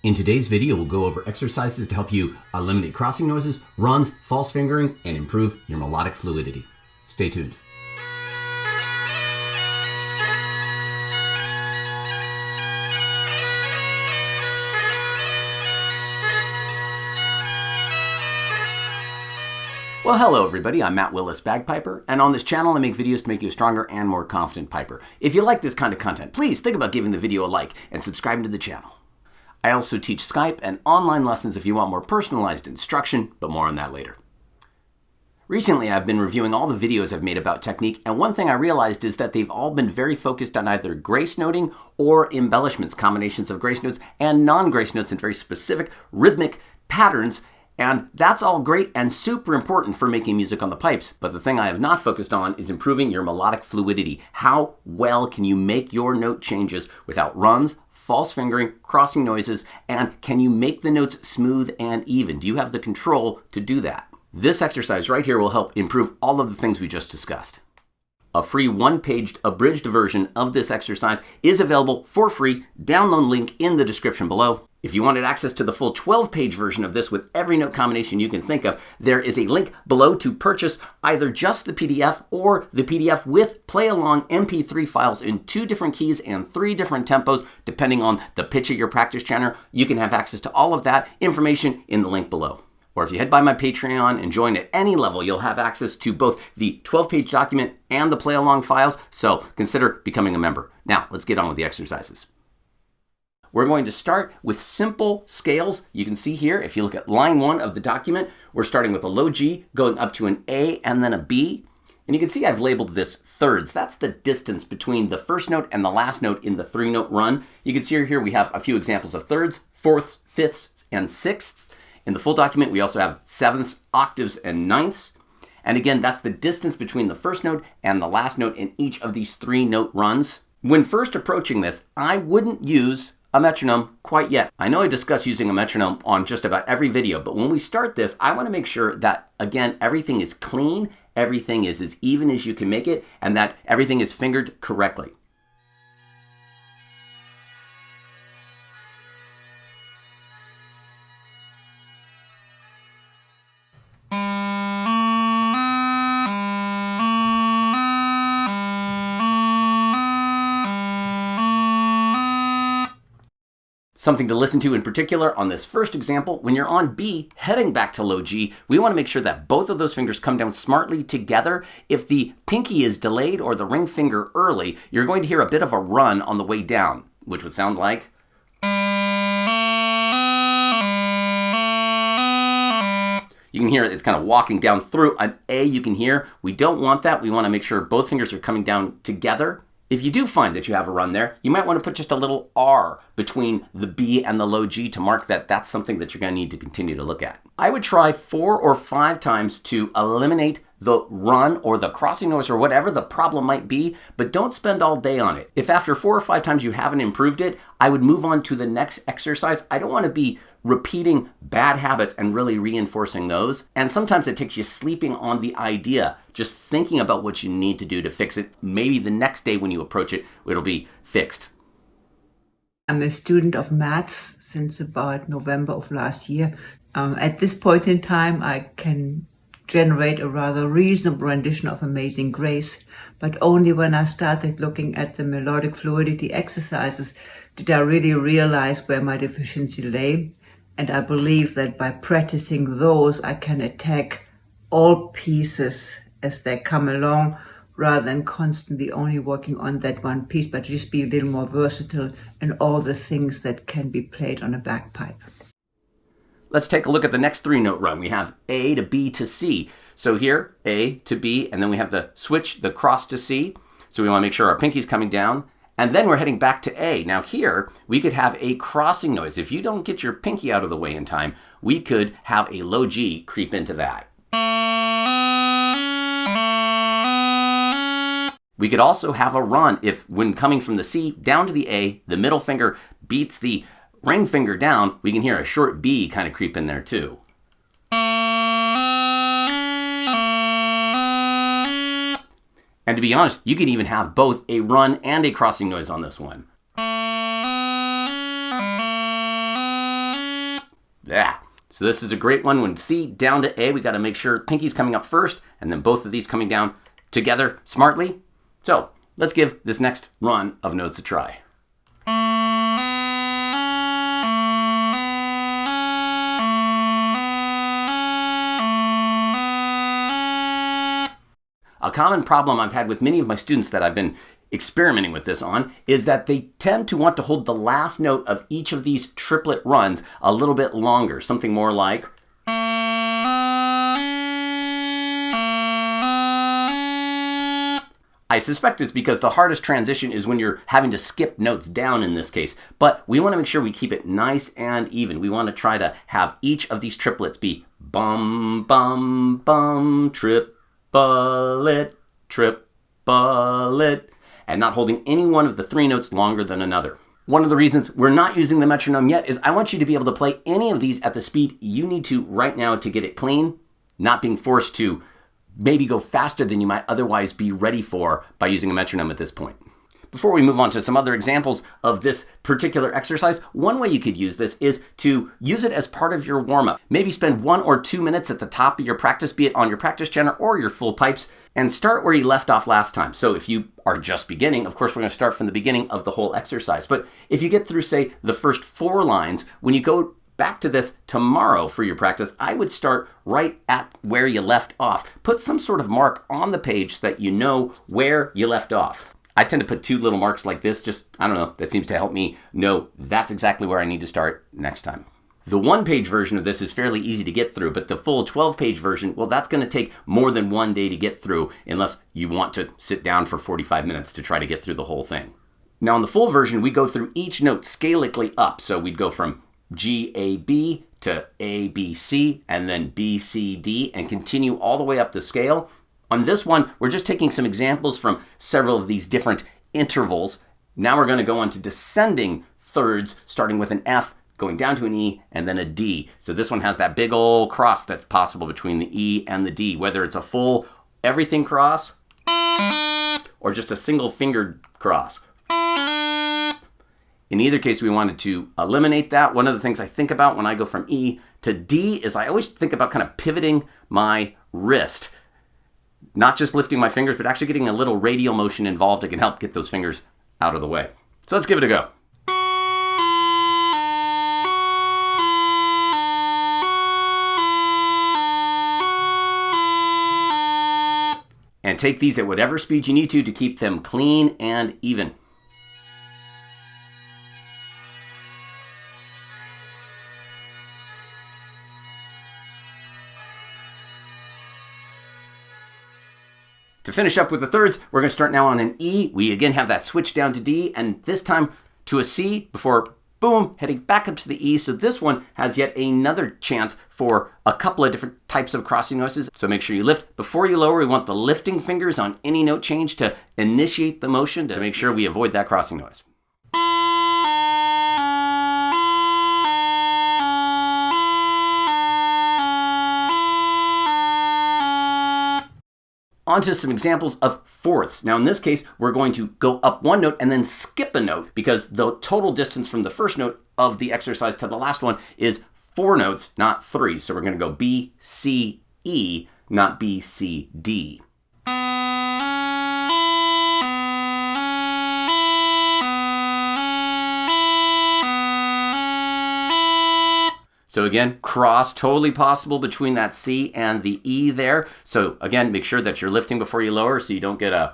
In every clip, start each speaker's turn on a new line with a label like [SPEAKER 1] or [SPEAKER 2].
[SPEAKER 1] In today's video, we'll go over exercises to help you eliminate crossing noises, runs, false fingering, and improve your melodic fluidity. Stay tuned. Well, hello everybody, I'm Willis Bagpiper, and on this channel I make videos to make you a stronger and more confident piper. If you like this kind of content, please think about giving the video a like and subscribing to the channel. I also teach Skype and online lessons if you want more personalized instruction, but more on that later. Recently, I've been reviewing all the videos I've made about technique, and one thing I realized is that they've all been very focused on either grace noting or embellishments, combinations of grace notes and non-grace notes in very specific rhythmic patterns. And that's all great and super important for making music on the pipes. But the thing I have not focused on is improving your melodic fluidity. How well can you make your note changes without runs, false fingering, crossing noises, and can you make the notes smooth and even? Do you have the control to do that? This exercise right here will help improve all of the things we just discussed. A free one-paged abridged version of this exercise is available for free. Download link in the description below. If you wanted access to the full 12-page version of this with every note combination you can think of, there is a link below to purchase either just the PDF or the PDF with play-along MP3 files in 2 different keys and 3 different tempos, depending on the pitch of your practice chanter. You can have access to all of that information in the link below. Or if you head by my Patreon and join at any level, you'll have access to both the 12-page document and the play-along files, so consider becoming a member. Now, let's get on with the exercises. We're going to start with simple scales. You can see here, if you look at line 1 of the document, we're starting with a low G, going up to an A and then a B. And you can see I've labeled this thirds. That's the distance between the first note and the last note in the 3-note run. You can see here we have a few examples of thirds, fourths, fifths, and sixths. In the full document, we also have sevenths, octaves, and ninths. And again, that's the distance between the first note and the last note in each of these 3-note runs. When first approaching this, I wouldn't use a metronome quite yet. I know I discuss using a metronome on just about every video, but when we start this, I want to make sure that, again, everything is clean, everything is as even as you can make it, and that everything is fingered correctly. Something to listen to in particular on this first example, when you're on B, heading back to low G, we want to make sure that both of those fingers come down smartly together. If the pinky is delayed or the ring finger early, you're going to hear a bit of a run on the way down, which would sound like... You can hear it's kind of walking down through an A you can hear. We don't want that. We want to make sure both fingers are coming down together. If you do find that you have a run there, you might want to put just a little R between the B and the low G to mark that that's something that you're going to need to continue to look at. I would try 4 or 5 times to eliminate the run or the crossing noise or whatever the problem might be, but don't spend all day on it. If after 4 or 5 times you haven't improved it, I would move on to the next exercise. I don't want to be repeating bad habits and really reinforcing those. And sometimes it takes you sleeping on the idea, just thinking about what you need to do to fix it. Maybe the next day when you approach it, it'll be fixed.
[SPEAKER 2] I'm a student of maths since about November of last year. At this point in time, I can generate a rather reasonable rendition of Amazing Grace, but only when I started looking at the melodic fluidity exercises did I really realize where my deficiency lay. And I believe that by practicing those, I can attack all pieces as they come along, rather than constantly only working on that one piece, but just be a little more versatile in all the things that can be played on a bagpipe.
[SPEAKER 1] Let's take a look at the next 3-note run. We have A to B to C. So here, A to B, and then we have the switch, the cross to C. So we want to make sure our pinky's coming down. And then we're heading back to A. Now here, we could have a crossing noise. If you don't get your pinky out of the way in time, we could have a low G creep into that. We could also have a run if, when coming from the C down to the A, the middle finger beats the ring finger down, we can hear a short B kind of creep in there too. And to be honest, you can even have both a run and a crossing noise on this one. So this is a great one. When C down to A, we got to make sure pinky's coming up first, and then both of these coming down together smartly. So let's give this next run of notes a try. A common problem I've had with many of my students that I've been experimenting with this on is that they tend to want to hold the last note of each of these triplet runs a little bit longer, something more like I suspect it's because the hardest transition is when you're having to skip notes down in this case, but we want to make sure we keep it nice and even. We want to try to have each of these triplets be bum, bum, bum, triplet, triplet, and not holding any one of the three notes longer than another. One of the reasons we're not using the metronome yet is I want you to be able to play any of these at the speed you need to right now to get it clean, not being forced to maybe go faster than you might otherwise be ready for by using a metronome at this point. Before we move on to some other examples of this particular exercise, one way you could use this is to use it as part of your warm-up. Maybe spend 1 or 2 minutes at the top of your practice, be it on your practice chanter or your full pipes, and start where you left off last time. So if you are just beginning, of course, we're going to start from the beginning of the whole exercise. But if you get through, say, the first 4 lines, when you go back to this tomorrow for your practice, I would start right at where you left off. Put some sort of mark on the page so that you know where you left off. I tend to put 2 little marks like this, just, I don't know, that seems to help me know that's exactly where I need to start next time. The 1-page version of this is fairly easy to get through, but the full 12-page version, well, that's going to take more than 1 day to get through unless you want to sit down for 45 minutes to try to get through the whole thing. Now, in the full version, we go through each note scalically up, so we'd go from G, A, B to A, B, C, and then B, C, D, and continue all the way up the scale. On this one, we're just taking some examples from several of these different intervals. Now we're going to go on to descending thirds, starting with an F, going down to an E, and then a D. So this one has that big old cross that's possible between the E and the D, whether it's a full everything cross or just a single fingered cross. In either case, we wanted to eliminate that. One of the things I think about when I go from E to D is I always think about kind of pivoting my wrist. Not just lifting my fingers, but actually getting a little radial motion involved. It can help get those fingers out of the way. So let's give it a go. And take these at whatever speed you need to keep them clean and even. To finish up with the thirds, we're going to start now on an E. We again have that switch down to D, and this time to a C before, boom, heading back up to the E. So this one has yet another chance for a couple of different types of crossing noises. So make sure you lift. Before you lower, we want the lifting fingers on any note change to initiate the motion to make sure we avoid that crossing noise. On to some examples of fourths. Now in this case, we're going to go up 1 note and then skip a note because the total distance from the first note of the exercise to the last one is 4 notes, not 3. So we're going to go B, C, E, not B, C, D. So again, cross totally possible between that C and the E there. So again, make sure that you're lifting before you lower so you don't get a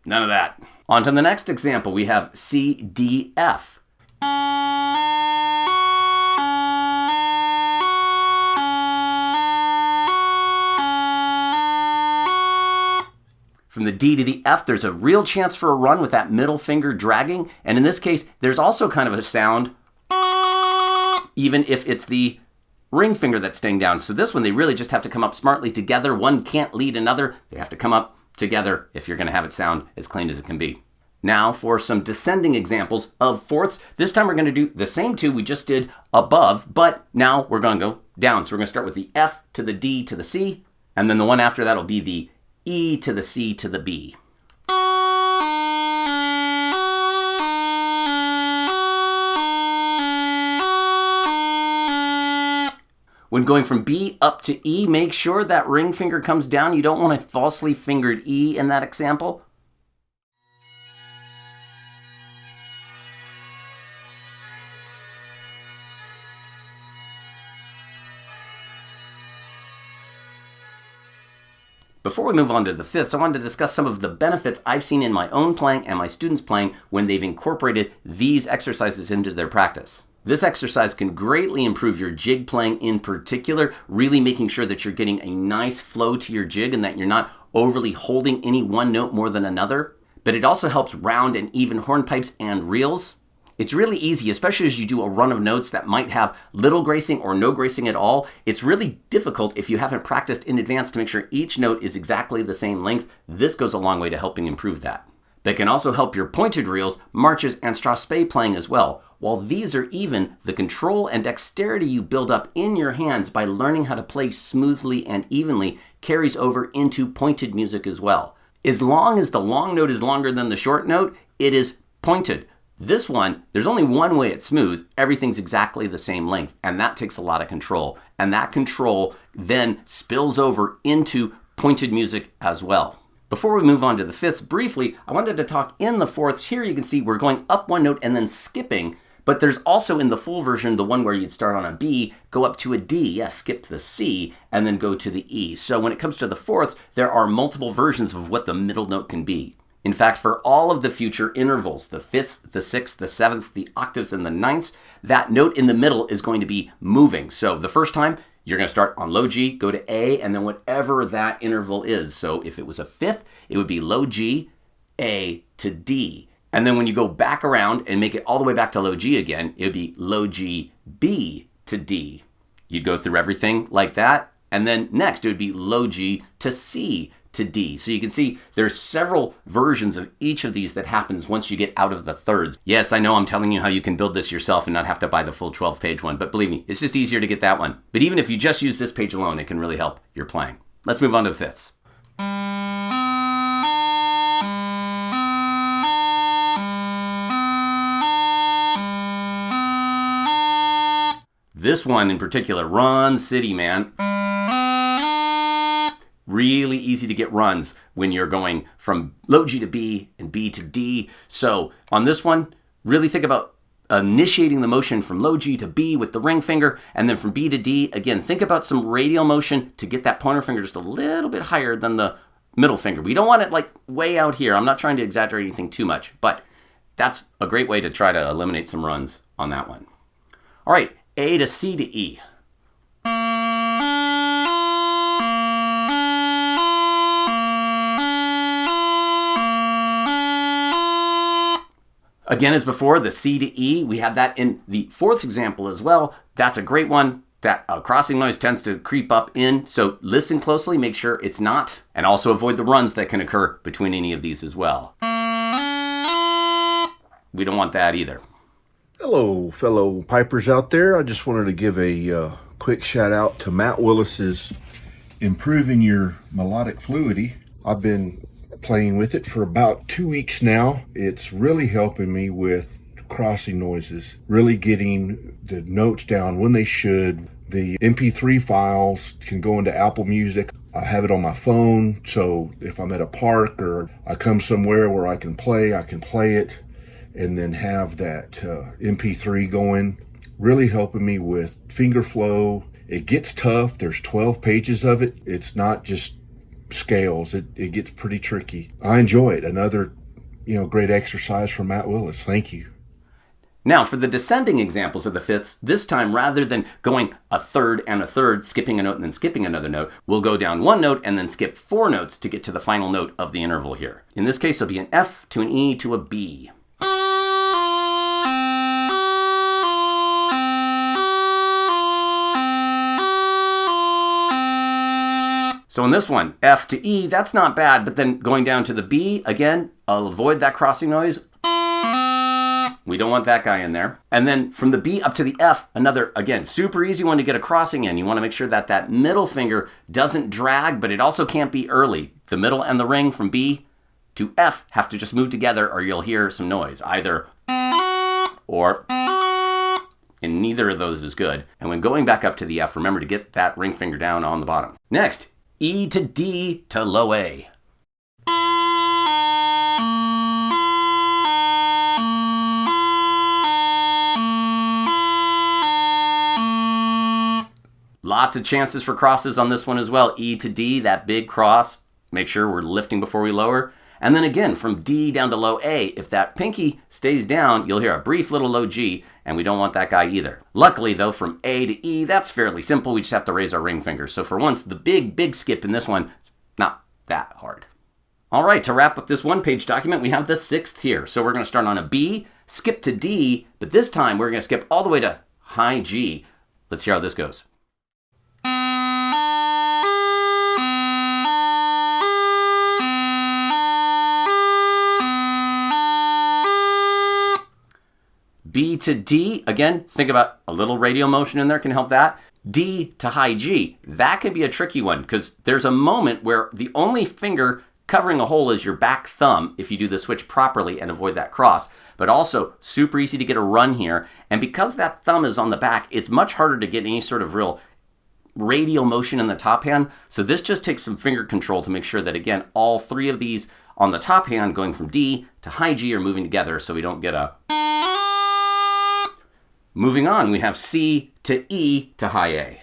[SPEAKER 1] none of that. On to the next example, we have C, D, F. From the D to the F, there's a real chance for a run with that middle finger dragging. And in this case, there's also kind of a sound, even if it's the ring finger that's staying down. So this one, they really just have to come up smartly together. One can't lead another. They have to come up together if you're going to have it sound as clean as it can be. Now for some descending examples of fourths. This time we're going to do the same 2 we just did above, but now we're going to go down. So we're going to start with the F to the D to the C, and then the one after that will be the E to the C to the B. When going from B up to E, make sure that ring finger comes down. You don't want a falsely fingered E in that example. Before we move on to the fifths, I wanted to discuss some of the benefits I've seen in my own playing and my students' playing when they've incorporated these exercises into their practice. This exercise can greatly improve your jig playing in particular, really making sure that you're getting a nice flow to your jig and that you're not overly holding any one note more than another. But it also helps round and even hornpipes and reels. It's really easy, especially as you do a run of notes that might have little gracing or no gracing at all. It's really difficult if you haven't practiced in advance to make sure each note is exactly the same length. This goes a long way to helping improve that. But it can also help your pointed reels, marches, and strathspey playing as well. While these are even, the control and dexterity you build up in your hands by learning how to play smoothly and evenly carries over into pointed music as well. As long as the long note is longer than the short note, it is pointed. This one, there's only one way it's smooth. Everything's exactly the same length, and that takes a lot of control. And that control then spills over into pointed music as well. Before we move on to the fifths, briefly, I wanted to talk in the fourths. Here you can see we're going up one note and then skipping, but there's also in the full version, the one where you'd start on a B, go up to a D, yes, skip to the C, and then go to the E. So when it comes to the fourths, there are multiple versions of what the middle note can be. In fact, for all of the future intervals, the fifths, the sixths, the sevenths, the octaves, and the ninths, that note in the middle is going to be moving. So the first time, you're going to start on low G, go to A, and then whatever that interval is. So if it was a fifth, it would be low G, A to D. And then when you go back around and make it all the way back to low G again, it would be low G, B to D. You'd go through everything like that. And then next, it would be low G to C to D. So you can see there's several versions of each of these that happens once you get out of the thirds. Yes, I know I'm telling you how you can build this yourself and not have to buy the full 12-page one, but believe me, it's just easier to get that one. But even if you just use this page alone, it can really help your playing. Let's move on to the fifths. This one in particular, Run City, man. Really easy to get runs when you're going from low G to B and B to D. So on this one, really think about initiating the motion from low G to B with the ring finger, and then from B to D, again, think about some radial motion to get that pointer finger just a little bit higher than the middle finger. We don't want it like way out here. I'm not trying to exaggerate anything too much, but that's a great way to try to eliminate some runs on that one. All right, A to C to E. Again, as before, the C to E, we have that in the fourth example as well. That's a great one. That crossing noise tends to creep up in, so listen closely, make sure it's not, and also avoid the runs that can occur between any of these as well. We don't want that either.
[SPEAKER 3] Hello, fellow pipers out there. I just wanted to give a quick shout out to Matt Willis's Improving Your Melodic Fluidity. I've been playing with it for about 2 weeks now. It's really helping me with crossing noises, really getting the notes down when they should. The MP3 files can go into Apple Music. I have it on my phone, so if I'm at a park or I come somewhere where I can play it and then have that MP3 going, really helping me with finger flow. It gets tough. There's 12 pages of it. It's not just scales. It gets pretty tricky. I enjoy it. Another, great exercise from Matt Willis. Thank you.
[SPEAKER 1] Now, for the descending examples of the fifths, this time rather than going a third and a third, skipping a note and then skipping another note, we'll go down one note and then skip 4 notes to get to the final note of the interval here. In this case, it'll be an F to an E to a B. So in this one, F to E, that's not bad, but then going down to the B, again, I'll avoid that crossing noise. We don't want that guy in there. And then from the B up to the F, another, again, super easy one to get a crossing in. You want to make sure that that middle finger doesn't drag, but it also can't be early. The middle and the ring from B to F have to just move together or you'll hear some noise, either or. and neither of those is good. And when going back up to the F, remember to get that ring finger down on the bottom. Next, E to D to low A. Lots of chances for crosses on this one as well. E to D, that big cross. Make sure we're lifting before we lower. And then again, from D down to low A, if that pinky stays down, you'll hear a brief little low G, and we don't want that guy either. Luckily, though, from A to E, that's fairly simple. We just have to raise our ring finger. So for once, the big skip in this one is not that hard. All right, to wrap up this one-page document, we have the 6th here. So we're going to start on a B, skip to D, but this time we're going to skip all the way to high G. Let's hear how this goes. B to D, again, think about a little radial motion in there can help that. D to high G, that can be a tricky one because there's a moment where the only finger covering a hole is your back thumb if you do the switch properly and avoid that cross. But also super easy to get a run here. And because that thumb is on the back, it's much harder to get any sort of real radial motion in the top hand. So this just takes some finger control to make sure that, again, all 3 of these on the top hand going from D to high G are moving together so we don't get a... Moving on, we have C to E to high A.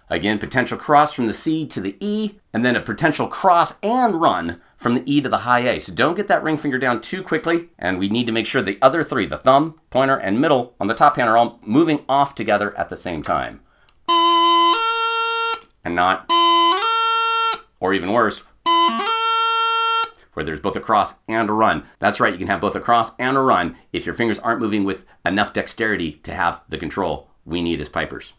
[SPEAKER 1] Again, potential cross from the C to the E, and then a potential cross and run from the E to the high A. So don't get that ring finger down too quickly, and we need to make sure the other 3, the thumb, pointer, and middle on the top hand are all moving off together at the same time. And not... Or even worse, where there's both a cross and a run. That's right, you can have both a cross and a run if your fingers aren't moving with enough dexterity to have the control we need as pipers.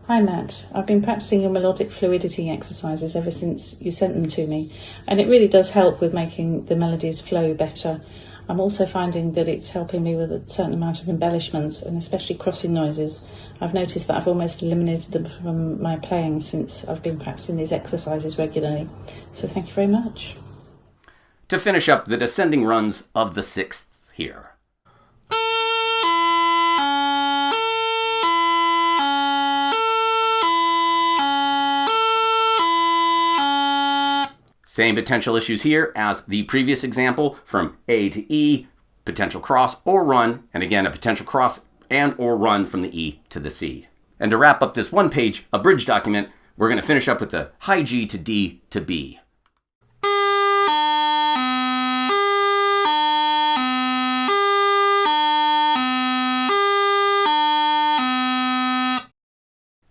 [SPEAKER 4] Hi Matt, I've been practicing your melodic fluidity exercises ever since you sent them to me, and it really does help with making the melodies flow better. I'm also finding that it's helping me with a certain amount of embellishments, and especially crossing noises. I've noticed that I've almost eliminated them from my playing since I've been practicing these exercises regularly. So thank you very much.
[SPEAKER 1] To finish up the descending runs of the 6th here. Same potential issues here as the previous example from A to E, potential cross or run, and again a potential cross and or run from the E to the C. And to wrap up this one-page abridged document, we're going to finish up with the high G to D to B.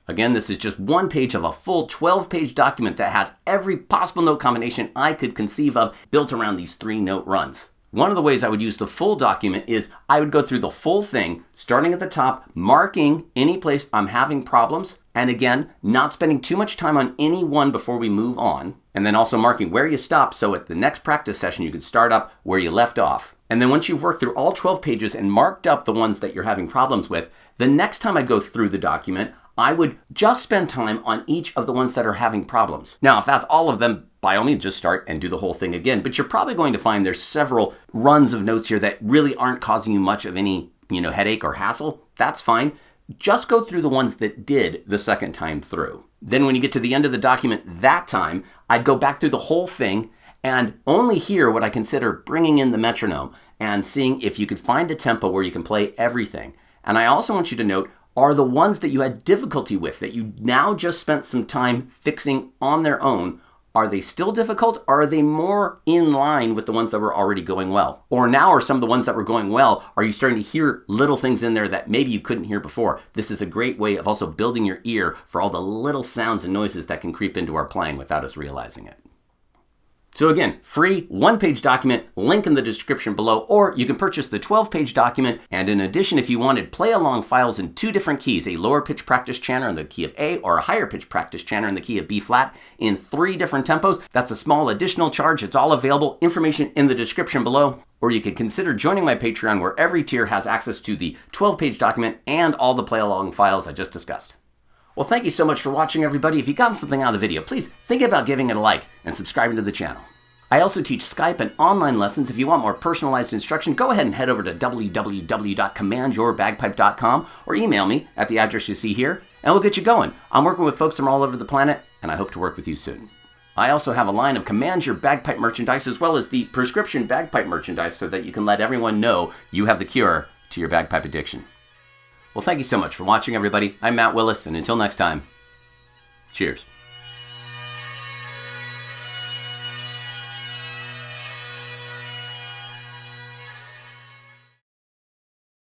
[SPEAKER 1] Again, this is just one page of a full 12-page document that has every possible note combination I could conceive of built around these 3-note runs. One of the ways I would use the full document is I would go through the full thing, starting at the top, marking any place I'm having problems, and again, not spending too much time on any one before we move on, and then also marking where you stop so at the next practice session you can start up where you left off. And then once you've worked through all 12 pages and marked up the ones that you're having problems with, the next time I go through the document, I would just spend time on each of the ones that are having problems. Now, if that's all of them, by all means, just start and do the whole thing again. But you're probably going to find there's several runs of notes here that really aren't causing you much of any, headache or hassle. That's fine. Just go through the ones that did the second time through. Then when you get to the end of the document that time, I'd go back through the whole thing and only hear what I consider bringing in the metronome and seeing if you could find a tempo where you can play everything. And I also want you to note, are the ones that you had difficulty with, that you now just spent some time fixing on their own, are they still difficult, or are they more in line with the ones that were already going well? Or now are some of the ones that were going well, are you starting to hear little things in there that maybe you couldn't hear before? This is a great way of also building your ear for all the little sounds and noises that can creep into our playing without us realizing it. So again, free one-page document, link in the description below, or you can purchase the 12-page document. And in addition, if you wanted play-along files in 2 different keys, a lower pitch practice chanter in the key of A or a higher pitch practice chanter in the key of B flat in 3 different tempos, that's a small additional charge. It's all available. Information in the description below. Or you could consider joining my Patreon where every tier has access to the 12-page document and all the play-along files I just discussed. Well, thank you so much for watching, everybody. If you got something out of the video, please think about giving it a like and subscribing to the channel. I also teach Skype and online lessons. If you want more personalized instruction, go ahead and head over to www.commandyourbagpipe.com or email me at the address you see here, and we'll get you going. I'm working with folks from all over the planet, and I hope to work with you soon. I also have a line of Command Your Bagpipe merchandise, as well as the prescription bagpipe merchandise, so that you can let everyone know you have the cure to your bagpipe addiction. Well, thank you so much for watching, everybody. I'm Matt Willis, and until next time, cheers.